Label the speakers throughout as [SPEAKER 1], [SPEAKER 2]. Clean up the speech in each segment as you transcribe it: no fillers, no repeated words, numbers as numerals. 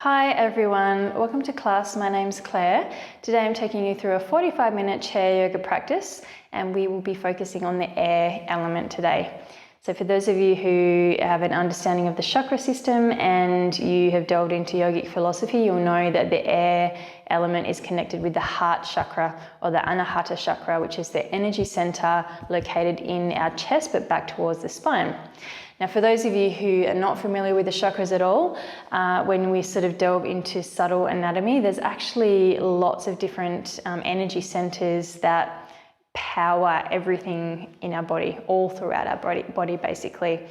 [SPEAKER 1] Hi everyone, welcome to class. My name's Claire. Today I'm taking you through a 45-minute chair yoga practice and we will be focusing on the air element today. So for those of you who have an understanding of the chakra system and you have delved into yogic philosophy, you'll know that the air element is connected with the heart chakra or the Anahata Chakra, which is the energy center located in our chest but back towards the spine. Now, for those of you who are not familiar with the chakras at all, when we sort of delve into subtle anatomy, there's actually lots of different energy centers that power everything in our body, all throughout our body basically.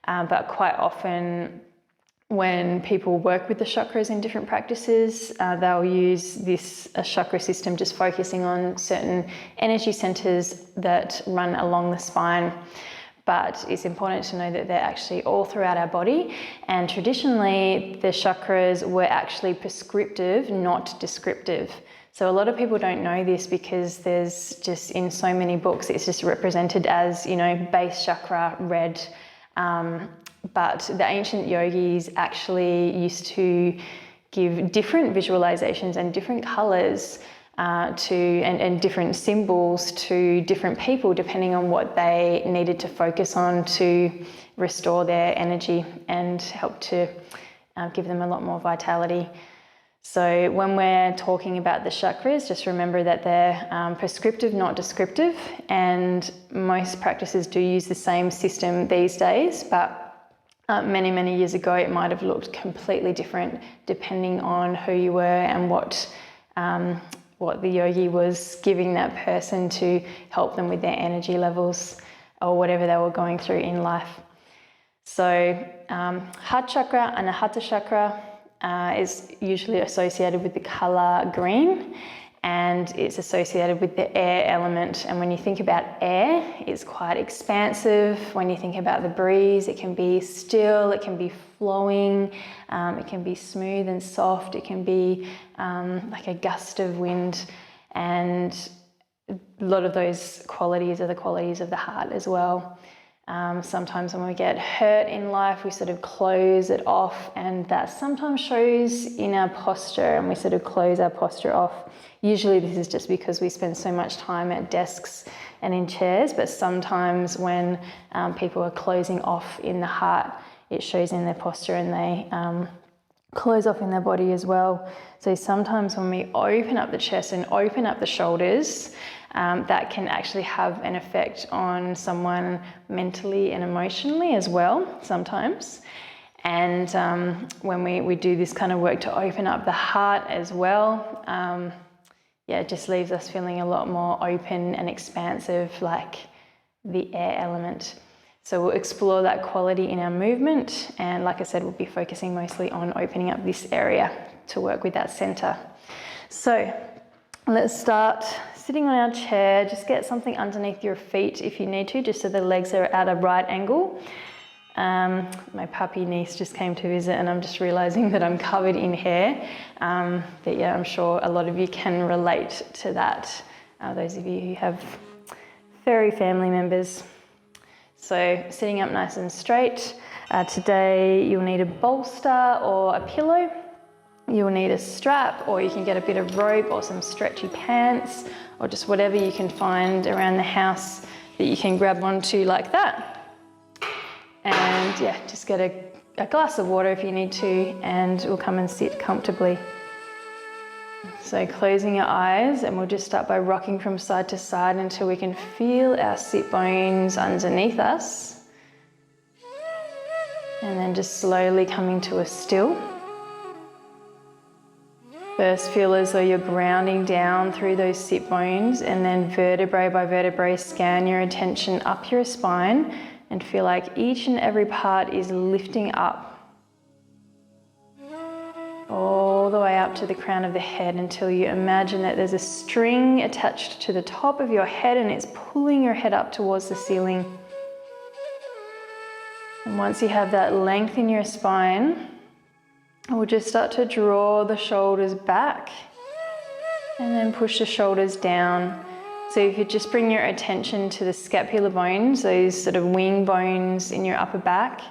[SPEAKER 1] But quite often when people work with the chakras in different practices, they'll use this chakra system just focusing on certain energy centers that run along the spine. But it's important to know that they're actually all throughout our body, and traditionally the chakras were actually prescriptive, not descriptive. So a lot of people don't know this because there's just in so many books it's just represented as, you know, base chakra, red. But the ancient yogis actually used to give different visualizations and different colors and different symbols to different people depending on what they needed to focus on to restore their energy and help to give them a lot more vitality. So when we're talking about the chakras, just remember that they're prescriptive, not descriptive, and most practices do use the same system these days, but many years ago it might have looked completely different depending on who you were and what the yogi was giving that person to help them with their energy levels or whatever they were going through in life. So heart chakra, Anahata Chakra is usually associated with the color green, and it's associated with the air element. And when you think about air, it's quite expansive. When you think about the breeze, it can be still, it can be flowing, it can be smooth and soft, it can be like a gust of wind, and a lot of those qualities are the qualities of the heart as well. Sometimes when we get hurt in life, we sort of close it off, and that sometimes shows in our posture, and we sort of close our posture off. Usually this is just because we spend so much time at desks and in chairs, but sometimes when people are closing off in the heart, it shows in their posture and they close off in their body as well. So sometimes when we open up the chest and open up the shoulders, that can actually have an effect on someone mentally and emotionally as well sometimes. And when we do this kind of work to open up the heart as well, it just leaves us feeling a lot more open and expansive, like the air element. So we'll explore that quality in our movement, and like I said, we'll be focusing mostly on opening up this area to work with that center. So let's start sitting on our chair. Just get something underneath your feet if you need to, just so the legs are at a right angle. My puppy niece just came to visit and I'm just realizing that I'm covered in hair. But yeah, I'm sure a lot of you can relate to that, those of you who have furry family members. So sitting up nice and straight. Today you'll need a bolster or a pillow. You'll need a strap, or you can get a bit of rope or some stretchy pants, or just whatever you can find around the house that you can grab onto like that. And yeah, just get a glass of water if you need to, and we'll come and sit comfortably. So closing your eyes, and we'll just start by rocking from side to side until we can feel our sit bones underneath us. And then just slowly coming to a still. First, feel as though you're grounding down through those sit bones, and then vertebrae by vertebrae, scan your attention up your spine and feel like each and every part is lifting up all the way up to the crown of the head until you imagine that there's a string attached to the top of your head and it's pulling your head up towards the ceiling. And once you have that length in your spine, we'll just start to draw the shoulders back and then push the shoulders down. So if you just bring your attention to the scapular bones, those sort of wing bones in your upper back,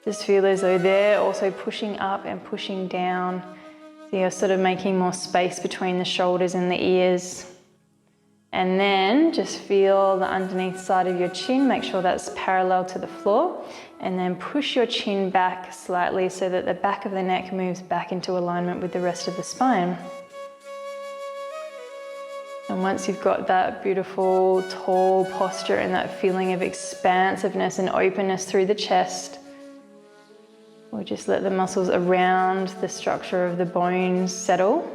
[SPEAKER 1] Just feel as though they're also pushing up and pushing down. So you're sort of making more space between the shoulders and the ears. And then just feel the underneath side of your chin, make sure that's parallel to the floor, and then push your chin back slightly so that the back of the neck moves back into alignment with the rest of the spine. And once you've got that beautiful tall posture and that feeling of expansiveness and openness through the chest, we'll just let the muscles around the structure of the bones settle.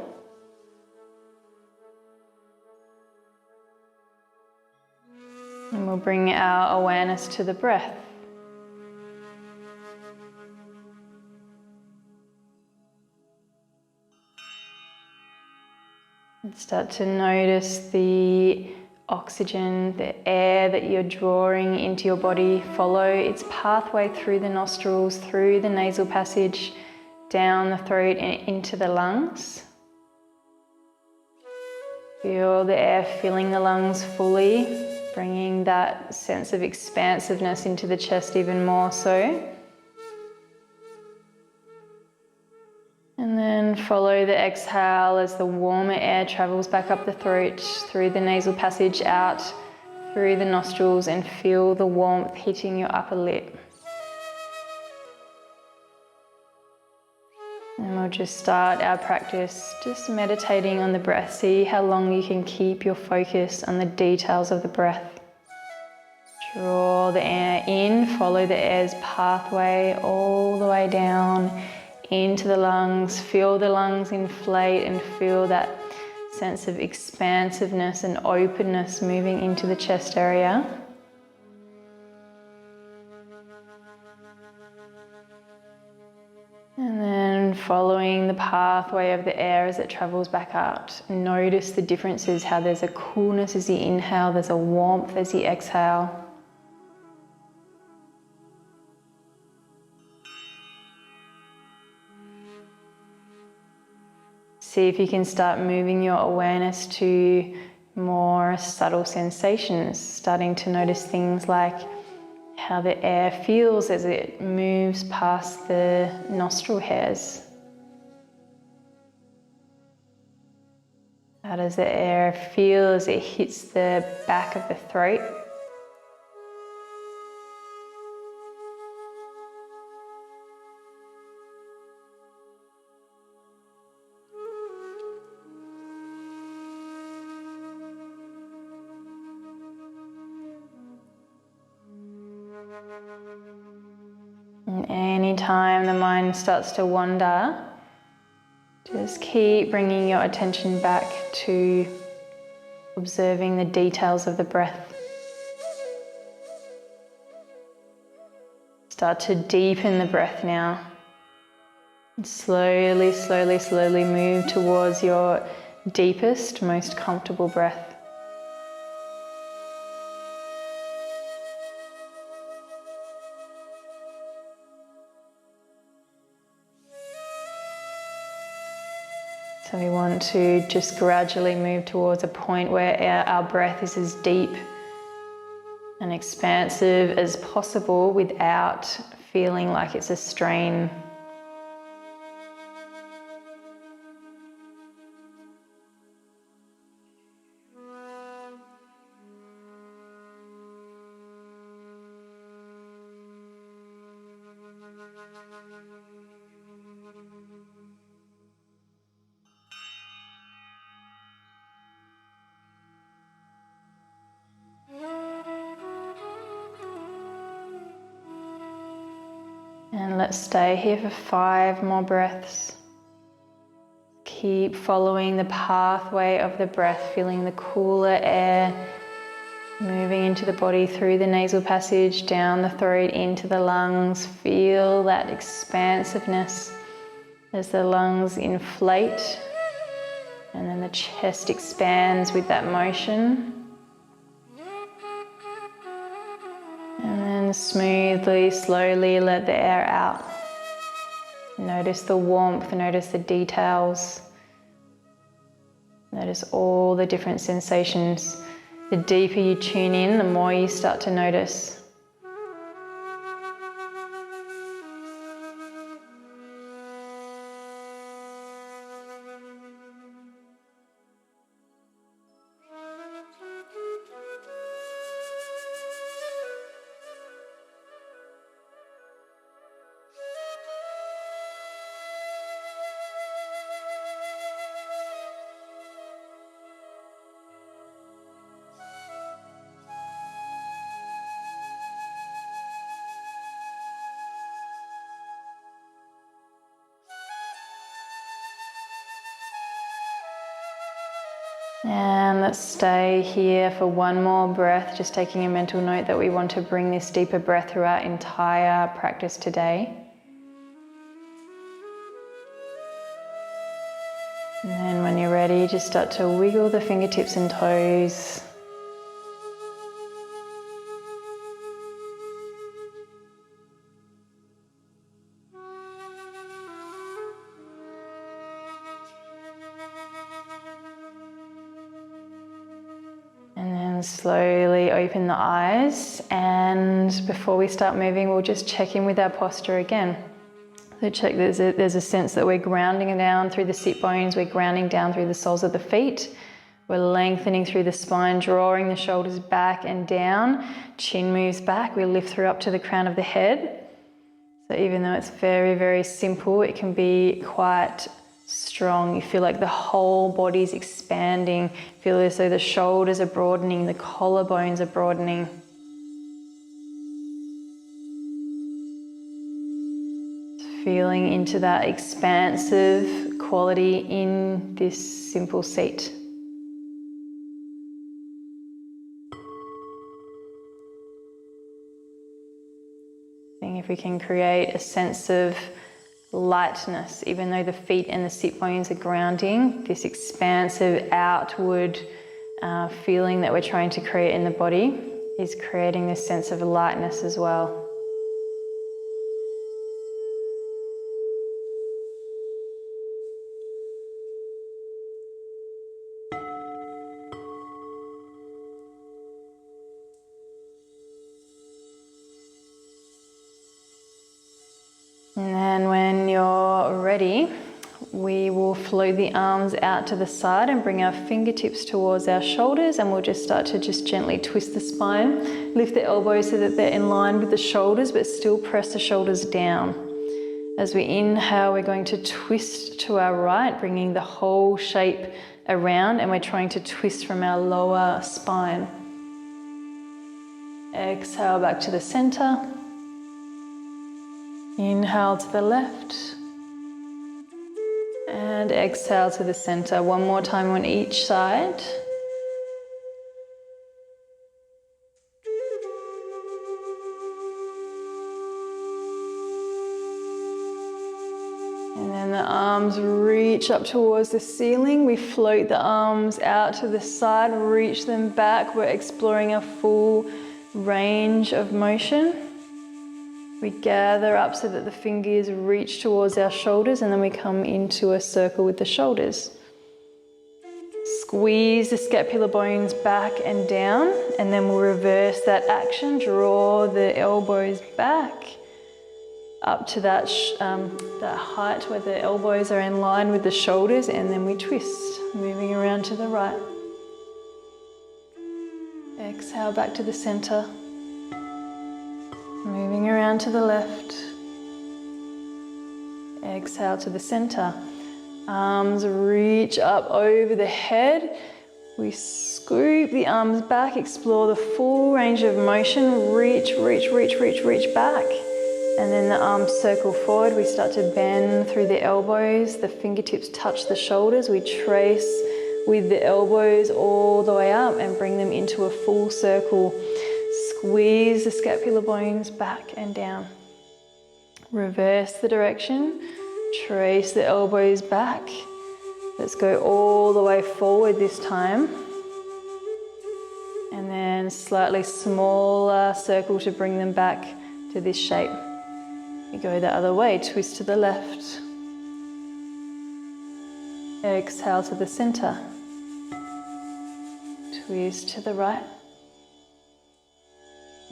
[SPEAKER 1] And we'll bring our awareness to the breath. And start to notice the oxygen, the air that you're drawing into your body. Follow its pathway through the nostrils, through the nasal passage, down the throat and into the lungs. Feel the air filling the lungs fully, bringing that sense of expansiveness into the chest even more so. And then follow the exhale as the warmer air travels back up the throat, through the nasal passage, out through the nostrils, and feel the warmth hitting your upper lip. And we'll just start our practice just meditating on the breath. See how long you can keep your focus on the details of the breath. Draw the air in, follow the air's pathway all the way down into the lungs. Feel the lungs inflate and feel that sense of expansiveness and openness moving into the chest area. And then following the pathway of the air as it travels back out. Notice the differences, how there's a coolness as you inhale, there's a warmth as you exhale. See if you can start moving your awareness to more subtle sensations, starting to notice things like how the air feels as it moves past the nostril hairs. How does the air feel as it hits the back of the throat? And anytime the mind starts to wander, just keep bringing your attention back to observing the details of the breath. Start to deepen the breath now. And slowly, slowly, slowly move towards your deepest, most comfortable breath. So we want to just gradually move towards a point where our breath is as deep and expansive as possible without feeling like it's a strain. And let's stay here for 5 more breaths. Keep following the pathway of the breath, feeling the cooler air moving into the body through the nasal passage, down the throat, into the lungs. Feel that expansiveness as the lungs inflate and then the chest expands with that motion. And then smoothly, slowly let the air out. Notice the warmth, notice the details. Notice all the different sensations. The deeper you tune in, the more you start to notice. And let's stay here for one more breath, just taking a mental note that we want to bring this deeper breath through our entire practice today. And then when you're ready, just start to wiggle the fingertips and toes. And then slowly open the eyes, and before we start moving, we'll just check in with our posture again. So check there's a sense that we're grounding down through the sit bones, we're grounding down through the soles of the feet, we're lengthening through the spine, drawing the shoulders back and down, chin moves back, we lift through up to the crown of the head. So even though it's very, very simple, it can be quite strong. You feel like the whole body's expanding. Feel as though the shoulders are broadening, the collarbones are broadening. Feeling into that expansive quality in this simple seat. Seeing if we can create a sense of lightness, even though the feet and the sit bones are grounding, this expansive outward feeling that we're trying to create in the body is creating this sense of lightness as well. And then when you're ready, we will float the arms out to the side and bring our fingertips towards our shoulders, and we'll just start to gently twist the spine. Lift the elbows so that they're in line with the shoulders, but still press the shoulders down. As we inhale, we're going to twist to our right, bringing the whole shape around, and we're trying to twist from our lower spine. Exhale back to the center. Inhale to the left. And exhale to the center. One more time on each side. And then the arms reach up towards the ceiling. We float the arms out to the side, reach them back. We're exploring a full range of motion. We gather up so that the fingers reach towards our shoulders, and then we come into a circle with the shoulders. Squeeze the scapular bones back and down, and then we'll reverse that action. Draw the elbows back up to that height where the elbows are in line with the shoulders, and then we twist, moving around to the right. Exhale back to the center. Moving around to the left. Exhale to the center. Arms reach up over the head. We scoop the arms back, explore the full range of motion. Reach, reach, reach, reach, reach back. And then the arms circle forward. We start to bend through the elbows. The fingertips touch the shoulders. We trace with the elbows all the way up and bring them into a full circle. Squeeze the scapular bones back and down. Reverse the direction. Trace the elbows back. Let's go all the way forward this time. And then slightly smaller circle to bring them back to this shape. We go the other way, twist to the left. Exhale to the center. Twist to the right.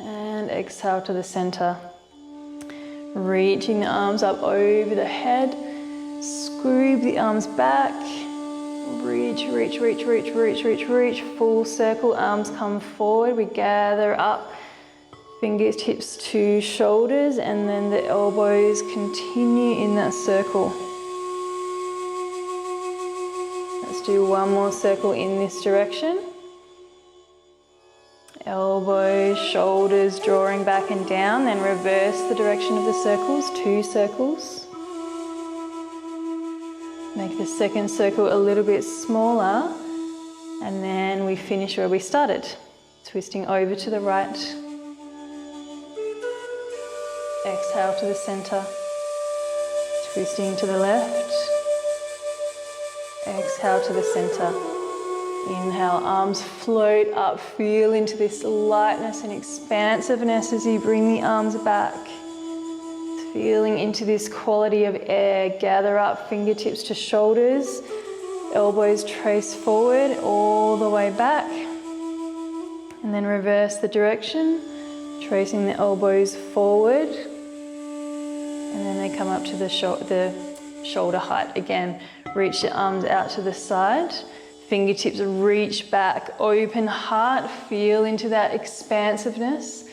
[SPEAKER 1] And exhale to the center. Reaching the arms up over the head. Scoop the arms back. Reach, reach, reach, reach, reach, reach, reach. Full circle, arms come forward. We gather up. Fingertips to shoulders, and then the elbows continue in that circle. Let's do one more circle in this direction. Elbows, shoulders drawing back and down, then reverse the direction of the circles, 2 circles. Make the second circle a little bit smaller. And then we finish where we started, twisting over to the right. Exhale to the center, twisting to the left. Exhale to the center. Inhale, arms float up, feel into this lightness and expansiveness as you bring the arms back. Feeling into this quality of air, gather up, fingertips to shoulders, elbows trace forward all the way back. And then reverse the direction, tracing the elbows forward. And then they come up to the shoulder height. Again, reach the arms out to the side. Fingertips reach back, open heart, feel into that expansiveness.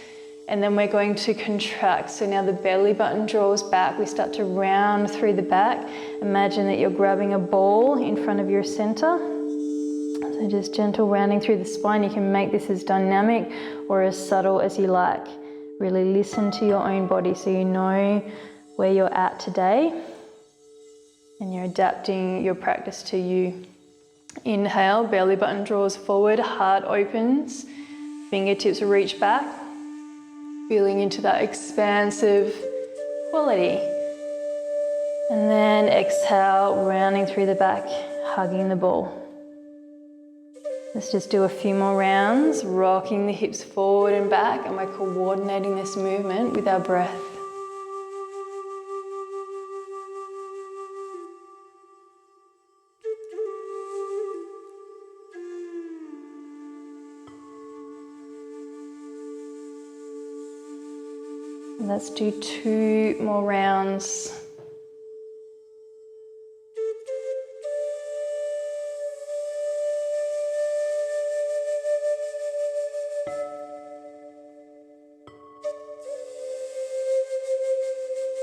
[SPEAKER 1] And then we're going to contract. So now the belly button draws back. We start to round through the back. Imagine that you're grabbing a ball in front of your center. So just gentle rounding through the spine. You can make this as dynamic or as subtle as you like. Really listen to your own body so you know where you're at today. And you're adapting your practice to you. Inhale, belly button draws forward, heart opens, fingertips reach back, feeling into that expansive quality. And then exhale, rounding through the back, hugging the ball. Let's just do a few more rounds, rocking the hips forward and back, and we're coordinating this movement with our breath. Let's do 2 more rounds.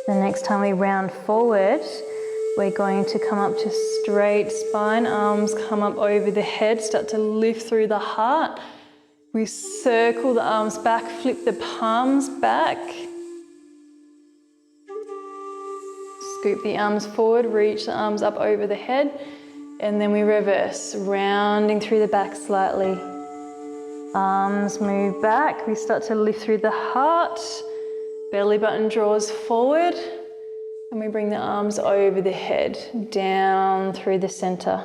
[SPEAKER 1] The next time we round forward, we're going to come up to straight spine, arms come up over the head, start to lift through the heart. We circle the arms back, flip the palms back. Scoop the arms forward, reach the arms up over the head, and then we reverse, rounding through the back slightly. Arms move back, we start to lift through the heart, belly button draws forward, and we bring the arms over the head, down through the center.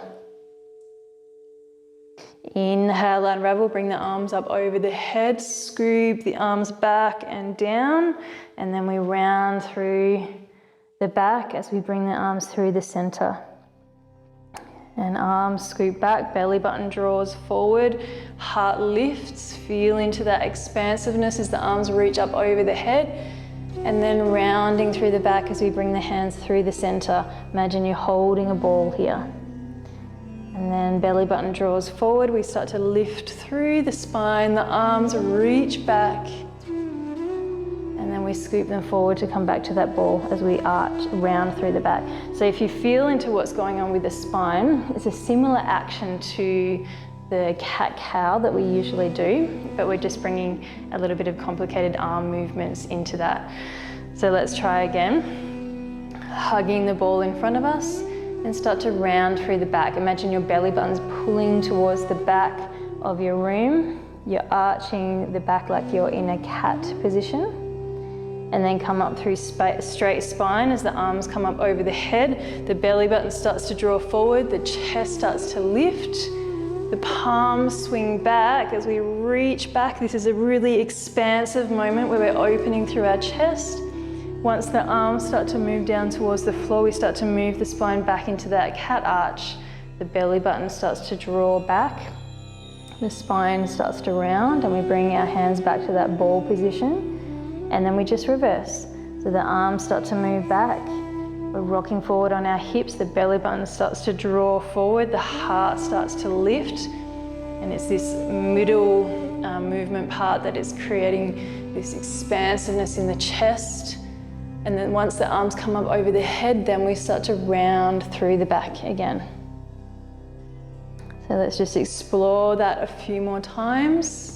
[SPEAKER 1] Inhale, unravel, bring the arms up over the head, scoop the arms back and down, and then we round through the back as we bring the arms through the center. And arms scoop back, belly button draws forward, heart lifts, feel into that expansiveness as the arms reach up over the head, and then rounding through the back as we bring the hands through the center. Imagine you're holding a ball here. And then belly button draws forward, we start to lift through the spine, the arms reach back, and then we scoop them forward to come back to that ball as we arch round through the back. So if you feel into what's going on with the spine, it's a similar action to the cat-cow that we usually do, but we're just bringing a little bit of complicated arm movements into that. So let's try again. Hugging the ball in front of us and start to round through the back. Imagine your belly button's pulling towards the back of your room. You're arching the back like you're in a cat position. And then come up through straight spine as the arms come up over the head. The belly button starts to draw forward, the chest starts to lift. The palms swing back as we reach back. This is a really expansive moment where we're opening through our chest. Once the arms start to move down towards the floor, we start to move the spine back into that cat arch. The belly button starts to draw back. The spine starts to round, and we bring our hands back to that ball position. And then we just reverse. So the arms start to move back. We're rocking forward on our hips. The belly button starts to draw forward. The heart starts to lift. And it's this middle movement part that is creating this expansiveness in the chest. And then once the arms come up over the head, then we start to round through the back again. So let's just explore that a few more times.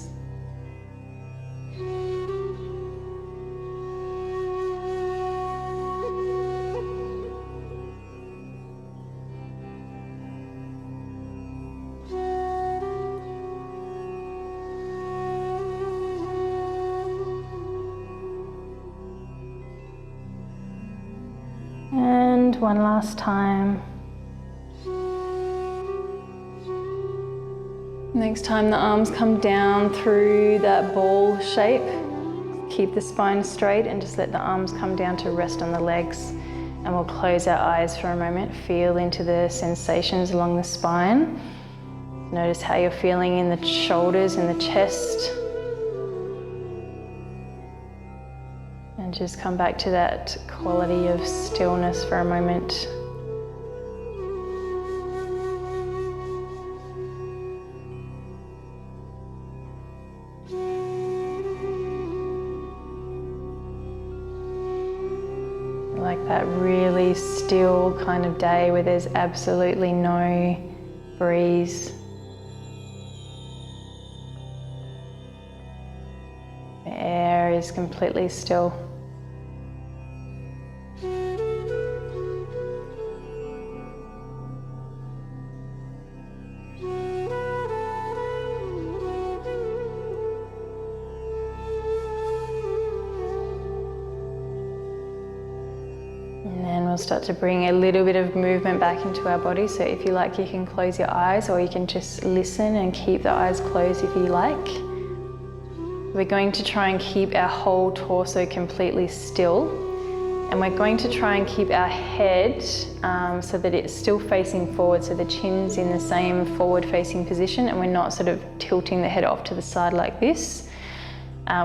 [SPEAKER 1] one last time. Next time the arms come down through that ball shape, keep the spine straight and just let the arms come down to rest on the legs. And we'll close our eyes for a moment, feel into the sensations along the spine. Notice how you're feeling in the shoulders and the chest. And just come back to that quality of stillness for a moment. Like that really still kind of day where there's absolutely no breeze. The air is completely still. We'll start to bring a little bit of movement back into our body. So if you like, you can close your eyes, or you can just listen and keep the eyes closed if you like. We're going to try and keep our whole torso completely still. And we're going to try and keep our head so that it's still facing forward. So the chin's in the same forward facing position and we're not sort of tilting the head off to the side like this.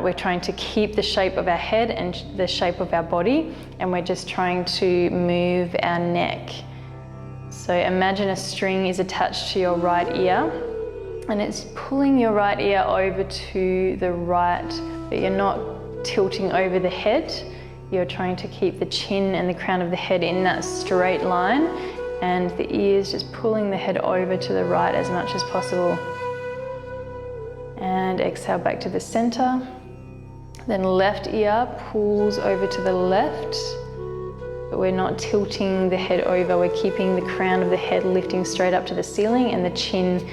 [SPEAKER 1] We're trying to keep the shape of our head and the shape of our body, and we're just trying to move our neck. So imagine a string is attached to your right ear and it's pulling your right ear over to the right, but you're not tilting over the head. You're trying to keep the chin and the crown of the head in that straight line, and the ears just pulling the head over to the right as much as possible. And exhale back to the center. Then left ear pulls over to the left, but we're not tilting the head over. We're keeping the crown of the head lifting straight up to the ceiling and the chin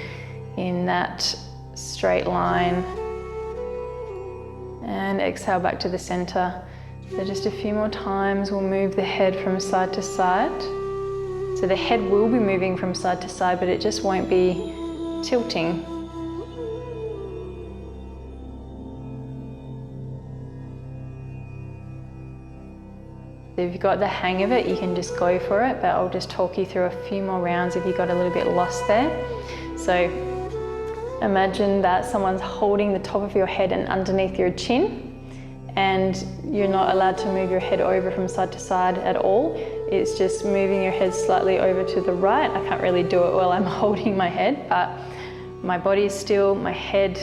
[SPEAKER 1] in that straight line. And exhale back to the center. So just a few more times, we'll move the head from side to side. So the head will be moving from side to side, but it just won't be tilting. If you've got the hang of it, you can just go for it, but I'll just talk you through a few more rounds if you got a little bit lost there. So imagine that someone's holding the top of your head and underneath your chin, and you're not allowed to move your head over from side to side at all. It's just moving your head slightly over to the right. I can't really do it while I'm holding my head, but my body is still, my head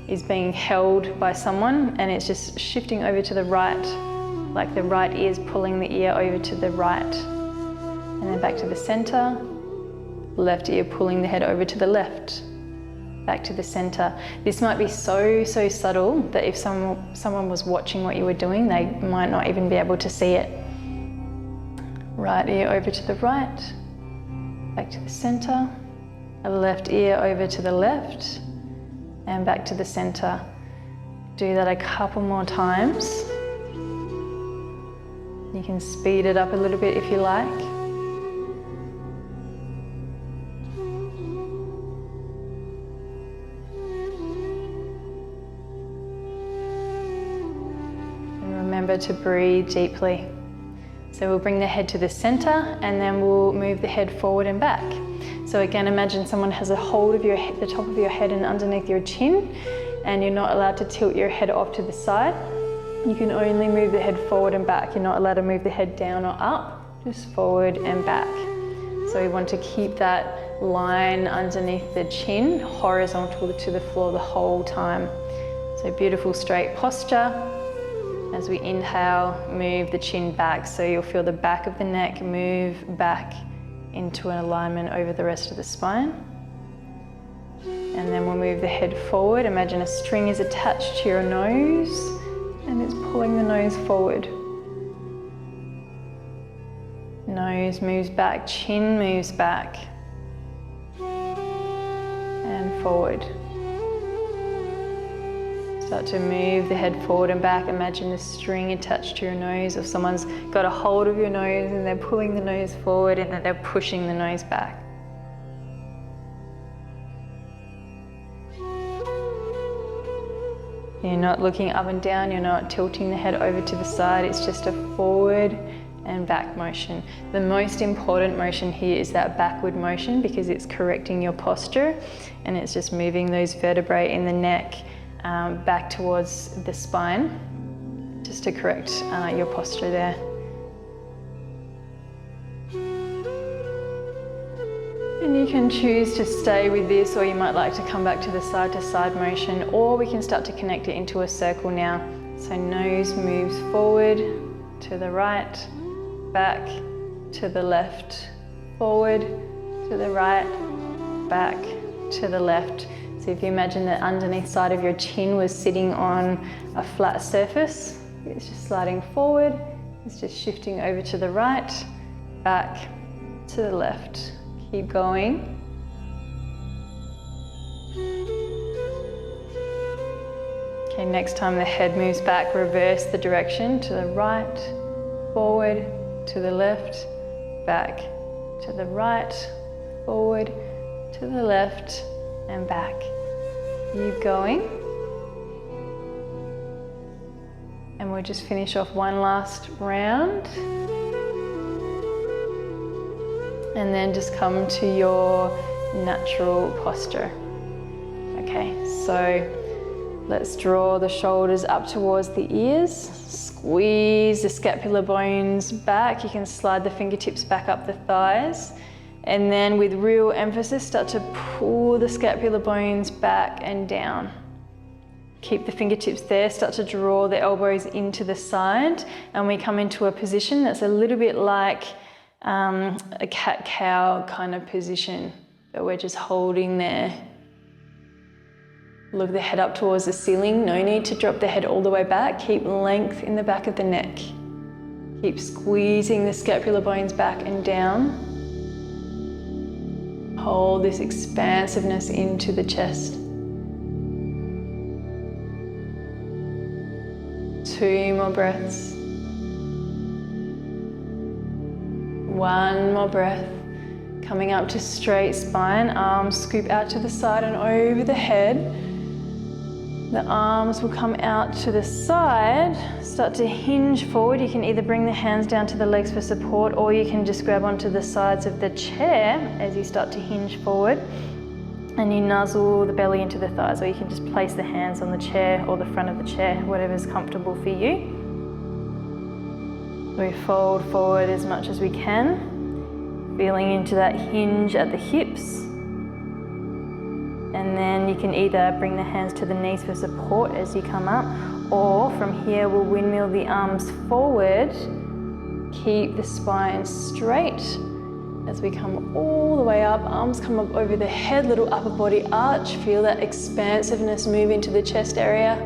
[SPEAKER 1] is being held by someone, and it's just shifting over to the right. Like the right ear's pulling the ear over to the right. And then back to the center. Left ear pulling the head over to the left. Back to the center. This might be so subtle that if someone was watching what you were doing, they might not even be able to see it. Right ear over to the right. Back to the center. Left ear over to the left. And back to the center. Do that a couple more times. You can speed it up a little bit if you like. And remember to breathe deeply. So we'll bring the head to the center and then we'll move the head forward and back. So again, imagine someone has a hold of your head, the top of your head and underneath your chin, and you're not allowed to tilt your head off to the side. You can only move the head forward and back. You're not allowed to move the head down or up, just forward and back. So we want to keep that line underneath the chin horizontal to the floor the whole time. So beautiful straight posture. As we inhale, move the chin back. So you'll feel the back of the neck move back into an alignment over the rest of the spine. And then we'll move the head forward. Imagine a string is attached to your nose and it's pulling the nose forward. Nose moves back, chin moves back and forward. Start to move the head forward and back. Imagine a string attached to your nose, or someone's got a hold of your nose and they're pulling the nose forward and then they're pushing the nose back. You're not looking up and down, you're not tilting the head over to the side, it's just a forward and back motion. The most important motion here is that backward motion because it's correcting your posture and it's just moving those vertebrae in the neck back towards the spine, just to correct your posture there. And you can choose to stay with this, or you might like to come back to the side motion, or we can start to connect it into a circle now. So nose moves forward, to the right, back, to the left, forward, to the right, back, to the left. So if you imagine the underneath side of your chin was sitting on a flat surface, it's just sliding forward, it's just shifting over to the right, back, to the left. Keep going. Okay, next time the head moves back, reverse the direction to the right, forward, to the left, back, to the right, forward, to the left, and back. Keep going. And we'll just finish off one last round. And then just come to your natural posture. Okay, so let's draw the shoulders up towards the ears. Squeeze the scapular bones back. You can slide the fingertips back up the thighs. And then with real emphasis, start to pull the scapular bones back and down. Keep the fingertips there, start to draw the elbows into the side. And we come into a position that's a little bit like a cat-cow kind of position that we're just holding there. Look the head up towards the ceiling. No need to drop the head all the way back. Keep length in the back of the neck. Keep squeezing the scapular bones back and down. Hold this expansiveness into the chest. 2 more breaths. 1 more breath. Coming up to straight spine, arms scoop out to the side and over the head. The arms will come out to the side, start to hinge forward. You can either bring the hands down to the legs for support, or you can just grab onto the sides of the chair as you start to hinge forward. And you nuzzle the belly into the thighs, or you can just place the hands on the chair or the front of the chair, whatever's comfortable for you. We fold forward as much as we can, feeling into that hinge at the hips. And then you can either bring the hands to the knees for support as you come up, or from here we'll windmill the arms forward. Keep the spine straight as we come all the way up. Arms come up over the head, little upper body arch. Feel that expansiveness move into the chest area.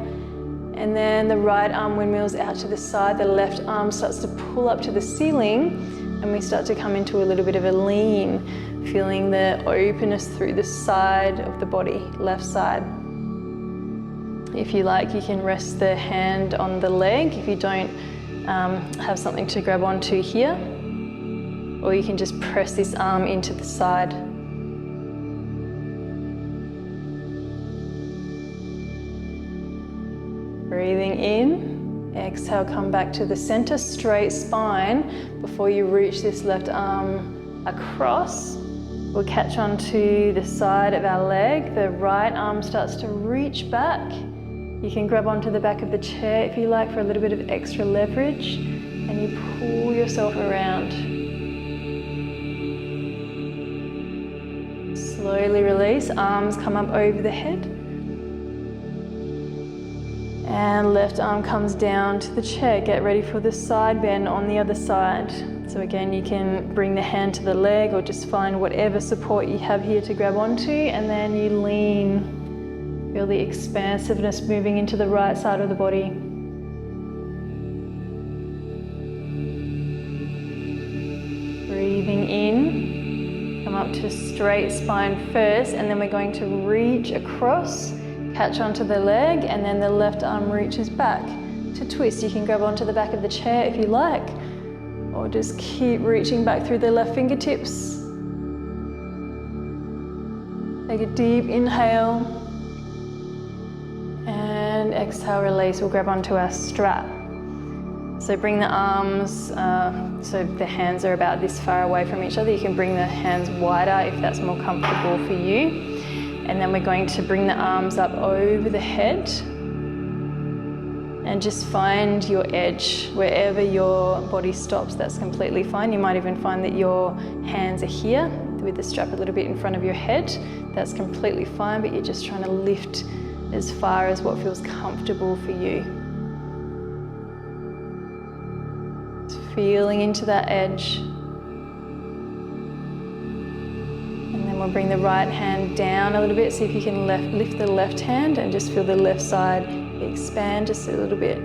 [SPEAKER 1] And then the right arm windmills out to the side, the left arm starts to pull up to the ceiling, and we start to come into a little bit of a lean, feeling the openness through the side of the body, left side. If you like, you can rest the hand on the leg if you don't have something to grab onto here, or you can just press this arm into the side. Breathing in, exhale, come back to the center, straight spine. Before you reach this left arm across, we'll catch onto the side of our leg. The right arm starts to reach back. You can grab onto the back of the chair if you like for a little bit of extra leverage, and you pull yourself around. Slowly release, arms come up over the head. And left arm comes down to the chair. Get ready for the side bend on the other side. So again, you can bring the hand to the leg or just find whatever support you have here to grab onto, and then you lean. Feel the expansiveness moving into the right side of the body. Breathing in, come up to straight spine first, and then we're going to reach across. catch onto the leg, and then the left arm reaches back to twist. You can grab onto the back of the chair if you like, or just keep reaching back through the left fingertips. Take a deep inhale, and exhale, release. We'll grab onto our strap. So bring the arms, so the hands are about this far away from each other. You can bring the hands wider if that's more comfortable for you. And then we're going to bring the arms up over the head and just find your edge. Wherever your body stops, that's completely fine. You might even find that your hands are here with the strap a little bit in front of your head. That's completely fine, but you're just trying to lift as far as what feels comfortable for you. Just feeling into that edge. And then we'll bring the right hand down a little bit. See if you can lift the left hand and just feel the left side expand just a little bit.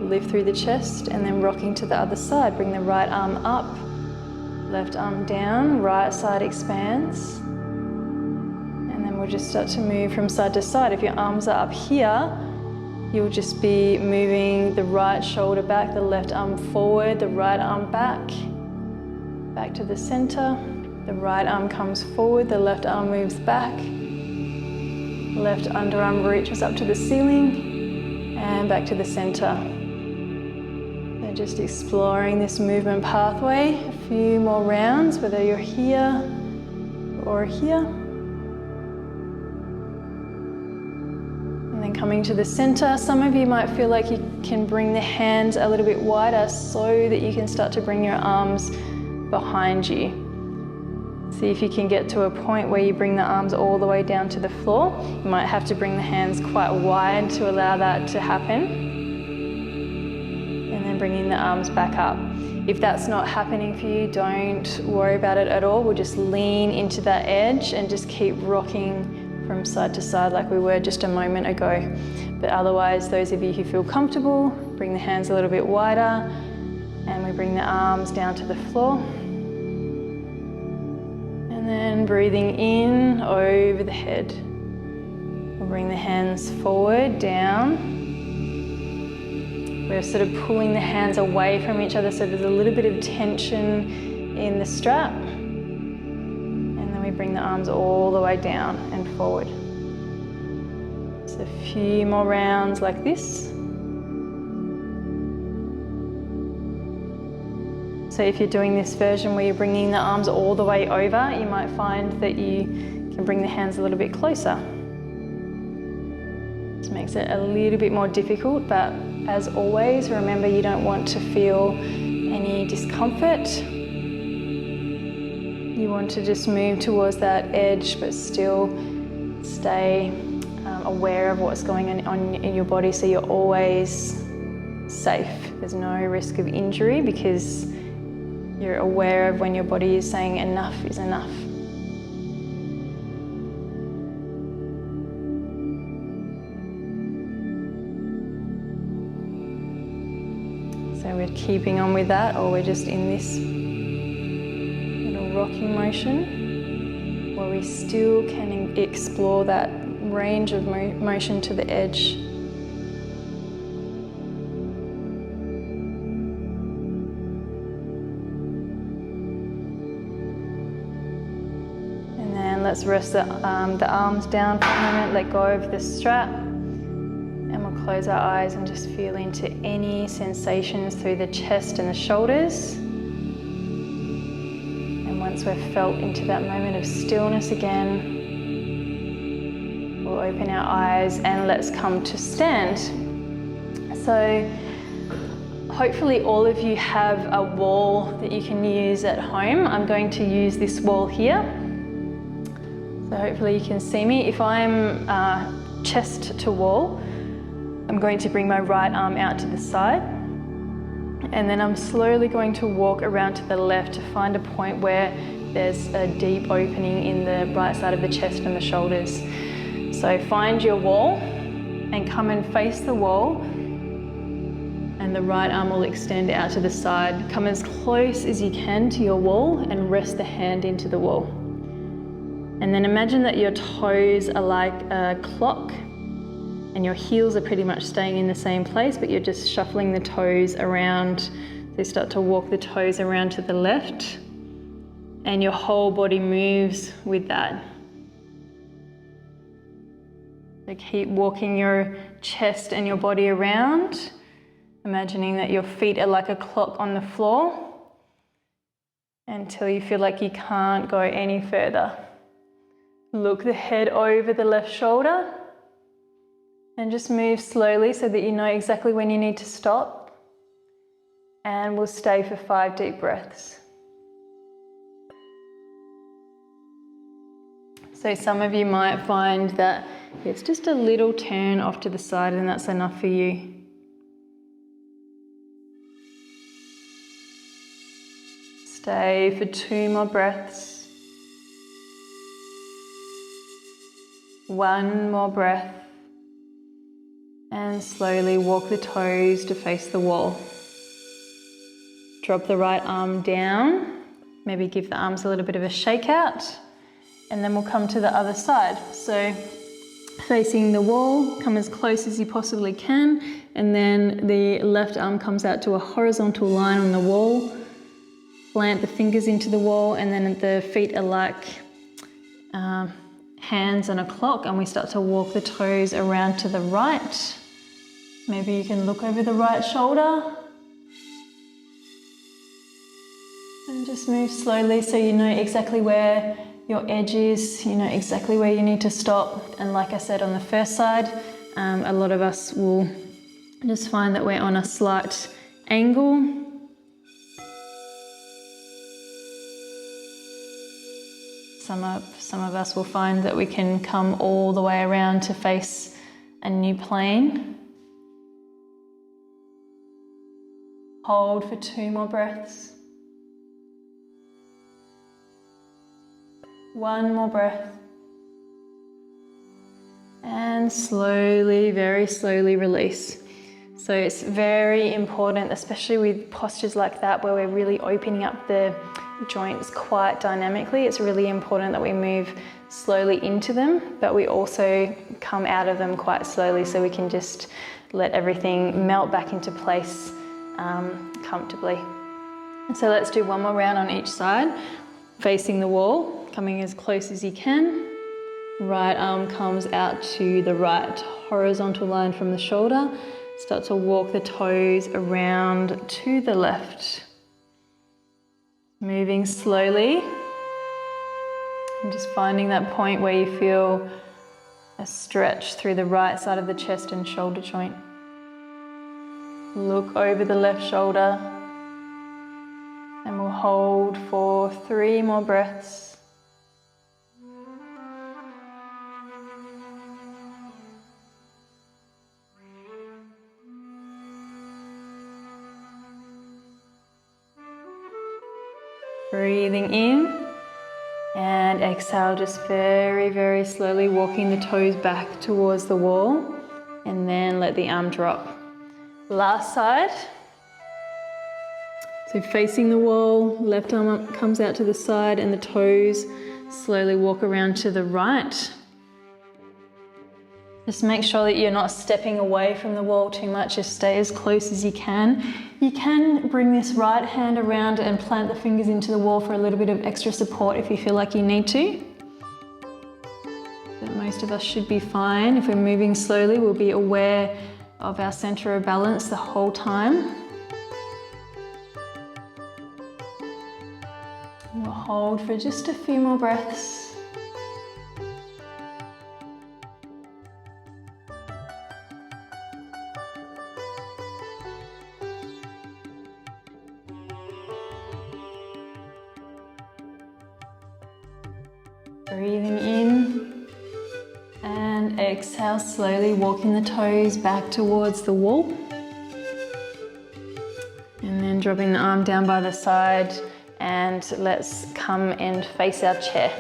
[SPEAKER 1] Lift through the chest, and then rocking to the other side. Bring the right arm up, left arm down, right side expands. We'll just start to move from side to side. If your arms are up here, you'll just be moving the right shoulder back, the left arm forward, the right arm back to the center. The right arm comes forward, the left arm moves back. Left underarm reaches up to the ceiling and back to the center. So just exploring this movement pathway. A few more rounds, whether you're here or here. Coming to the center, some of you might feel like you can bring the hands a little bit wider so that you can start to bring your arms behind you. See if you can get to a point where you bring the arms all the way down to the floor. You might have to bring the hands quite wide to allow that to happen. And then bringing the arms back up. If that's not happening for you, don't worry about it at all. We'll just lean into that edge and just keep rocking from side to side like we were just a moment ago. But otherwise, those of you who feel comfortable, bring the hands a little bit wider, and we bring the arms down to the floor. And then breathing in over the head. We'll bring the hands forward, down. We're sort of pulling the hands away from each other, so there's a little bit of tension in the strap. Bring the arms all the way down and forward. Just a few more rounds like this. So if you're doing this version where you're bringing the arms all the way over, you might find that you can bring the hands a little bit closer. This makes it a little bit more difficult, but as always, remember you don't want to feel any discomfort. You want to just move towards that edge, but still stay aware of what's going on in your body, so you're always safe. There's no risk of injury because you're aware of when your body is saying enough is enough. So we're keeping on with that, or we're just in this rocking motion where we still can explore that range of motion to the edge. And then let's rest the arms down for a moment, let go of the strap, and we'll close our eyes and just feel into any sensations through the chest and the shoulders. Once we've felt into that moment of stillness again, we'll open our eyes and let's come to stand. So hopefully all of you have a wall that you can use at home. I'm going to use this wall here. So hopefully you can see me. If I'm chest to wall, I'm going to bring my right arm out to the side. And then I'm slowly going to walk around to the left to find a point where there's a deep opening in the right side of the chest and the shoulders. So find your wall and come and face the wall, and the right arm will extend out to the side. Come as close as you can to your wall and rest the hand into the wall. And then imagine that your toes are like a clock, and your heels are pretty much staying in the same place, but you're just shuffling the toes around. So start to walk the toes around to the left, and your whole body moves with that. So keep walking your chest and your body around, imagining that your feet are like a clock on the floor until you feel like you can't go any further. Look the head over the left shoulder and just move slowly so that you know exactly when you need to stop. And we'll stay for 5 deep breaths. So some of you might find that it's just a little turn off to the side and that's enough for you. Stay for 2 more breaths. 1 more breath. And slowly walk the toes to face the wall. Drop the right arm down. Maybe give the arms a little bit of a shake out. And then we'll come to the other side. So facing the wall, come as close as you possibly can. And then the left arm comes out to a horizontal line on the wall. Plant the fingers into the wall, and then the feet are like hands on a clock, and we start to walk the toes around to the right. Maybe you can look over the right shoulder. And just move slowly so you know exactly where your edge is, you know exactly where you need to stop. And like I said on the first side, a lot of us will just find that we're on a slight angle. Some of us will find that we can come all the way around to face a new plane. Hold for 2 more breaths. 1 more breath. And slowly, very slowly release. So it's very important, especially with postures like that where we're really opening up the joints quite dynamically. It's really important that we move slowly into them, but we also come out of them quite slowly so we can just let everything melt back into place comfortably. So let's do 1 more round on each side. Facing the wall, coming as close as you can. Right arm comes out to the right horizontal line from the shoulder. Start to walk the toes around to the left. Moving slowly. And just finding that point where you feel a stretch through the right side of the chest and shoulder joint. Look over the left shoulder. And we'll hold for 3 more breaths. Breathing in and exhale, just very, very slowly walking the toes back towards the wall, and then let the arm drop. Last side. So facing the wall, left arm up, comes out to the side, and the toes slowly walk around to the right. Just make sure that you're not stepping away from the wall too much, just stay as close as you can. You can bring this right hand around and plant the fingers into the wall for a little bit of extra support if you feel like you need to. But most of us should be fine. If we're moving slowly, we'll be aware of our center of balance the whole time. We'll hold for just a few more breaths. Breathing in and exhale, slowly walking the toes back towards the wall. And then dropping the arm down by the side, and let's come and face our chair.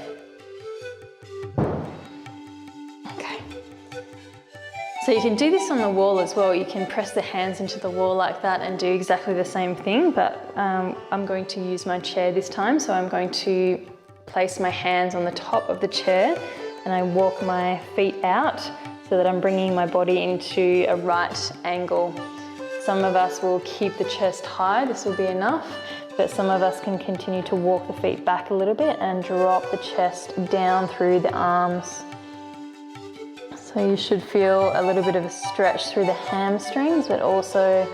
[SPEAKER 1] Okay. So you can do this on the wall as well. You can press the hands into the wall like that and do exactly the same thing, but I'm going to use my chair this time. So I'm going to place my hands on the top of the chair and I walk my feet out so that I'm bringing my body into a right angle. Some of us will keep the chest high, this will be enough, but some of us can continue to walk the feet back a little bit and drop the chest down through the arms. So you should feel a little bit of a stretch through the hamstrings, but also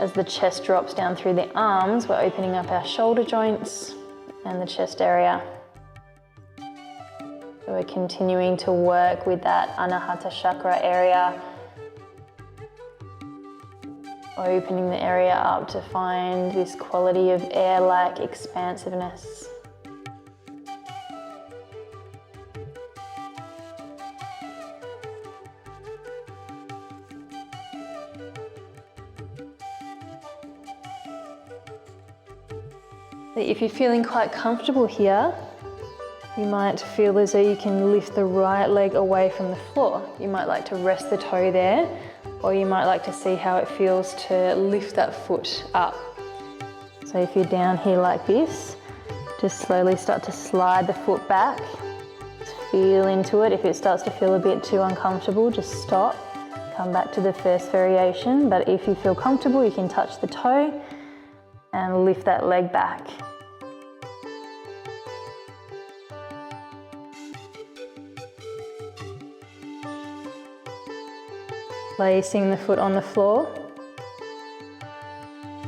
[SPEAKER 1] as the chest drops down through the arms, we're opening up our shoulder joints and the chest area. So we're continuing to work with that Anahata Chakra area, opening the area up to find this quality of air-like expansiveness. If you're feeling quite comfortable here, you might feel as though you can lift the right leg away from the floor. You might like to rest the toe there, or you might like to see how it feels to lift that foot up. So if you're down here like this, just slowly start to slide the foot back. Just feel into it. If it starts to feel a bit too uncomfortable, just stop. Come back to the first variation, but if you feel comfortable, you can touch the toe and lift that leg back. Placing the foot on the floor.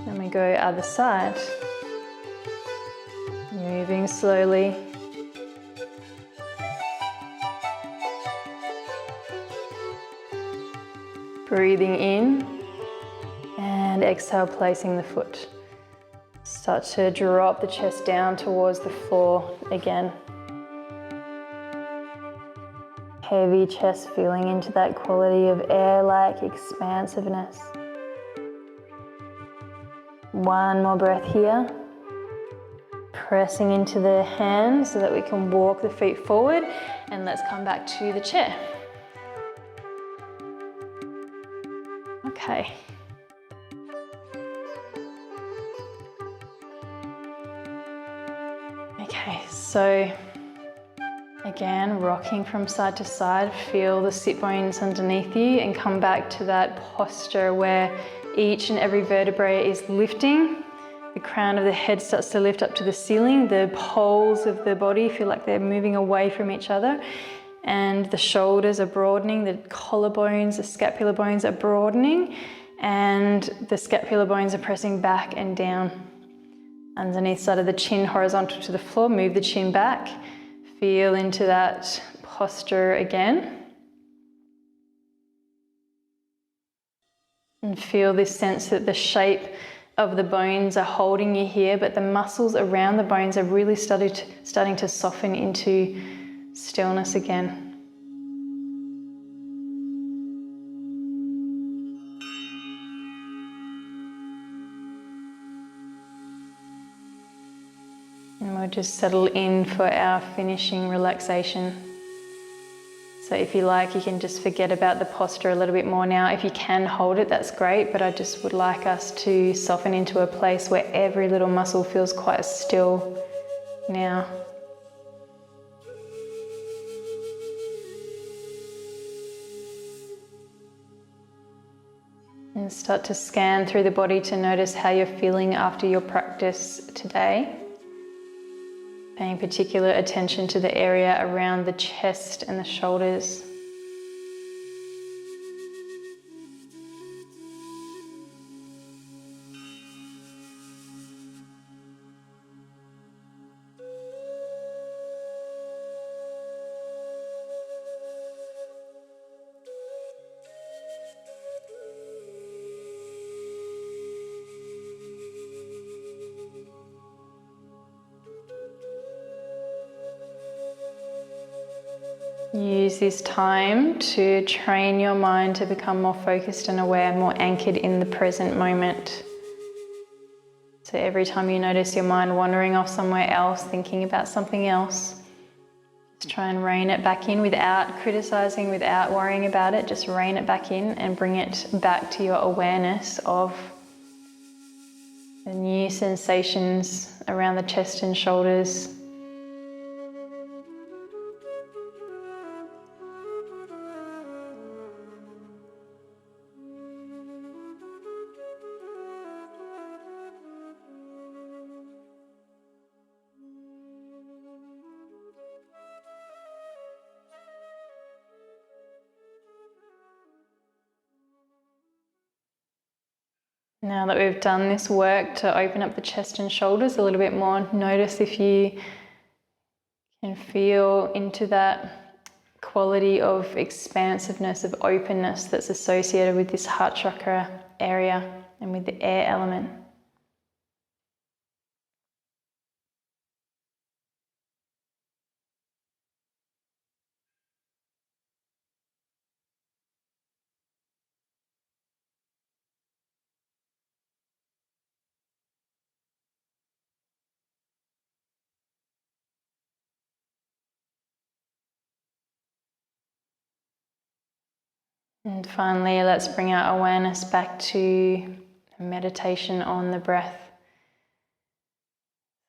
[SPEAKER 1] Then we go other side. Moving slowly. Breathing in and exhale, placing the foot. Start to drop the chest down towards the floor again. Heavy chest, feeling into that quality of air-like expansiveness. One more breath here. Pressing into the hands so that we can walk the feet forward, and let's come back to the chair. Okay. Okay, so again, rocking from side to side, feel the sit bones underneath you and come back to that posture where each and every vertebrae is lifting. The crown of the head starts to lift up to the ceiling. The poles of the body feel like they're moving away from each other, and the shoulders are broadening, the collarbones, the scapular bones are broadening, and the scapular bones are pressing back and down. Underneath side of the chin horizontal to the floor, move the chin back. Feel into that posture again. And feel this sense that the shape of the bones are holding you here, but the muscles around the bones are really starting to soften into stillness again. And we'll just settle in for our finishing relaxation. So if you like, you can just forget about the posture a little bit more now. If you can hold it, that's great, but I just would like us to soften into a place where every little muscle feels quite still now. And start to scan through the body to notice how you're feeling after your practice today. Paying particular attention to the area around the chest and the shoulders. Use this time to train your mind to become more focused and aware, more anchored in the present moment. So every time you notice your mind wandering off somewhere else, thinking about something else, just try and rein it back in without criticizing, without worrying about it. Just rein it back in and bring it back to your awareness of the new sensations around the chest and shoulders. Now that we've done this work to open up the chest and shoulders a little bit more, notice if you can feel into that quality of expansiveness, of openness that's associated with this heart chakra area and with the air element. And finally, let's bring our awareness back to meditation on the breath.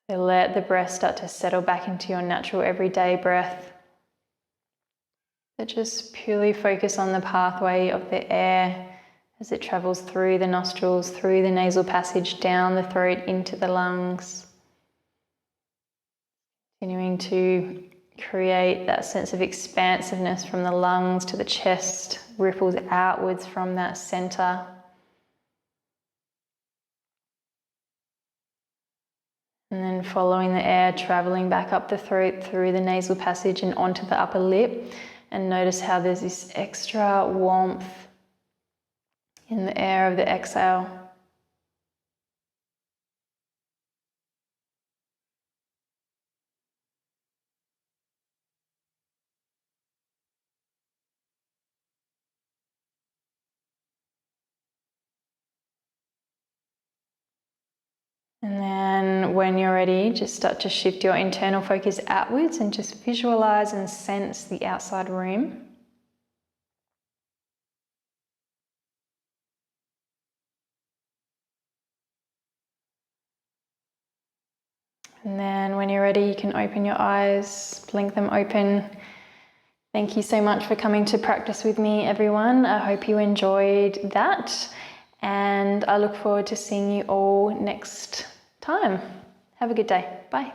[SPEAKER 1] So let the breath start to settle back into your natural everyday breath. But just purely focus on the pathway of the air as it travels through the nostrils, through the nasal passage, down the throat, into the lungs. Continuing to create that sense of expansiveness from the lungs to the chest, ripples outwards from that center. And then following the air, traveling back up the throat through the nasal passage and onto the upper lip. And notice how there's this extra warmth in the air of the exhale. And then when you're ready, just start to shift your internal focus outwards and just visualize and sense the outside room. And then when you're ready, you can open your eyes, blink them open. Thank you so much for coming to practice with me, everyone. I hope you enjoyed that. And I look forward to seeing you all next time. Have a good day. Bye.